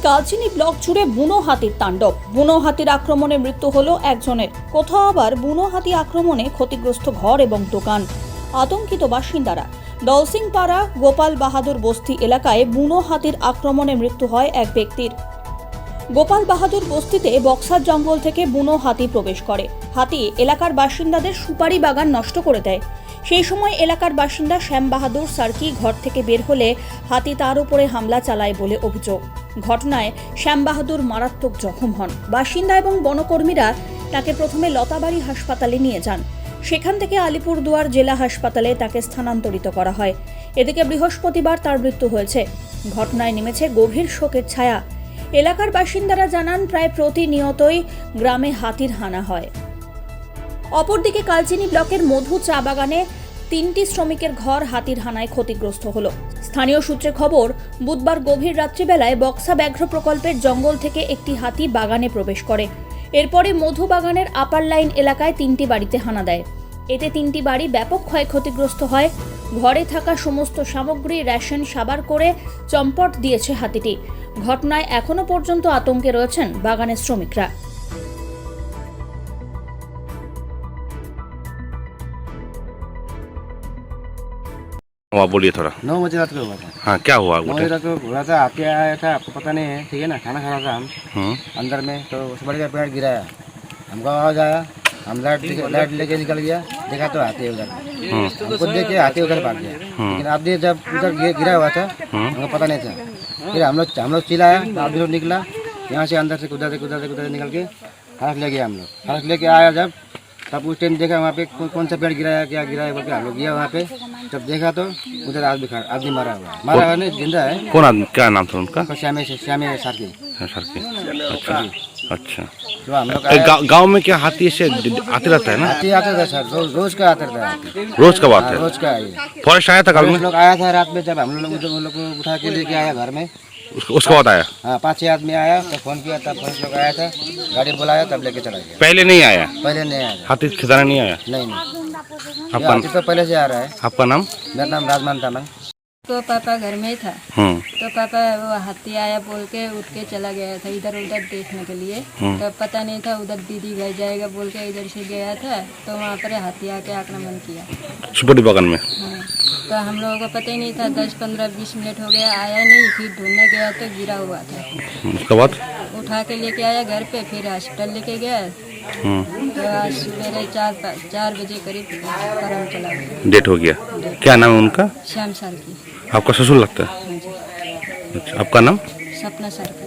Kalchini block জুড়ে বুনো হাতির তাণ্ডব। বুনো হাতির আক্রমণে মৃত্যু হলো একজনের, কোথাও আবার বুনো হাতি আক্রমণে ক্ষতিগ্রস্ত ঘর এবং দোকান। আতঙ্কিত বাসিন্দারা। দলসিংপাড়া গোপাল বাহাদুর বস্তি এলাকায় বুনো হাতির আক্রমণে মৃত্যু হয় এক ব্যক্তির। গোপাল বাহাদুর বস্তিতে বক্সার জঙ্গল থেকে বুনো হাতি প্রবেশ করে। হাতি এলাকার বাসিন্দাদের সুপারি বাগান নষ্ট করে দেয়। সেই সময় এলাকার বাসিন্দা শ্যাম বাহাদুর সার্কি ঘর থেকে বের হলে হাতি তার উপরে হামলা চালায় বলে অভিযোগ। ঘটনায় শ্যাম বাহাদুর মারাত্মক জখম হন। বাসিন্দা এবং বনকর্মীরা তাকে প্রথমে লতাবাড়ি হাসপাতালে নিয়ে যান। সেখান থেকে আলিপুরদুয়ার জেলা হাসপাতালে তাকে স্থানান্তরিত করা হয়। এদিকে বৃহস্পতিবার তার মৃত্যু হয়েছে। ঘটনায় নেমেছে গভীর শোকের ছায়া। এলাকার বাসিন্দারা জানান, প্রায় প্রতিনিয়তই গ্রামে হাতির হানা হয়। অপরদিকে কালচিনি ব্লকের মধু চা বাগানে 3টি শ্রমিকের ঘর হাতির হানায় ক্ষতিগ্রস্ত হলো। স্থানীয় সূত্রে খবর, বুধবার গভীর রাত্রিবেলায় বক্সা ব্যাঘ্র প্রকল্পের জঙ্গল থেকে একটি হাতি বাগানে প্রবেশ করে। এরপরে মধু বাগানের আপার লাইন এলাকায় 3টি বাড়িতে হানা দেয়। এতে 3টি বাড়ি ব্যাপক ক্ষয়ক্ষতিগ্রস্ত হয়। ঘরে থাকা সমস্ত সামগ্রী, রেশন সাবার করে চম্পট দিয়েছে হাতিটি। ঘটনায় এখনো পর্যন্ত আতঙ্কে রয়েছেন বাগানের শ্রমিকরা। बोलिए थोड़ा। 9 बजे रात को हुआ था। हाँ, क्या हुआ? 9 बजे रात को घोड़ा था, हाथी आया था, आपको पता नहीं है, ठीक है ना। खाना खा रहा था हम अंदर में, तो उस बड़े का पेड़ गिराया, हमको आवाज आया, हम लाइट लेके निकल गया, देखा तो हाथी उधर। हमको देख के हाथी उधर भाग गया, लेकिन आप जब उधर गिरा हुआ था हमको पता नहीं था। फिर हम लोग चिल्लाया, आप लोग निकला यहाँ से, अंदर से कुदरते निकल के हाथ ले गया। हम लोग हाथ लेके आया जब, तब उस टाइम देखा वहाँ पे कौन सा पेड़ गिराया, क्या गिराया बोल के हम लोग गया वहाँ पे। जब देखा तो उधर आदमी मरा हुआ नहीं, जिंदा है। कौन आदमी? क्या नाम था उनका? श्यामे सारकी। अच्छा अच्छा। तो हम लोग गांव में क्या हाथी से आते रहता है ना? हाथी आता था सर, रोज का आता था। रोज का बात है? रोज का। फॉरेस्ट आया था कल में? लोग आया था रात में, जब हम लोग को उठा के लेके आया घर में। उसके बाद आया? हाँ, 5-6 आदमी आया, तो फोन किया, तब फौज लोग आया था, गाड़ी बुलाया, तब लेके चला गया। पहले नहीं आया? पहले नहीं आया, हाथी खिदाना नहीं आया? नहीं। आपका हाथी तो पहले से आ रहा है। आपका नाम? मेरा नाम राजमान था। तो पापा घर में ही था, तो पापा वो हाथी आया बोल के उठ के चला गया था इधर उधर देखने के लिए। तो पता नहीं था, उधर दीदी घर जाएगा बोल के इधर से गया था, तो वहाँ पर हाथी आके आक्रमण किया सुपरी बागान में। तो हम लोगों को पता ही नहीं था। 10-15-20 मिनट हो गया, आया नहीं। फिर ढूंढने गया तो गिरा हुआ था। उसके बाद उठा के लेके आया घर पे, फिर हॉस्पिटल लेके गया। तो आज सवेरे 4 बजे करीब करम चला गया, डेट हो गया। क्या नाम है उनका? श्याम सारकी। आपका ससुर लगता है? हाँ जी। अच्छा, आपका नाम? सपना सारकी।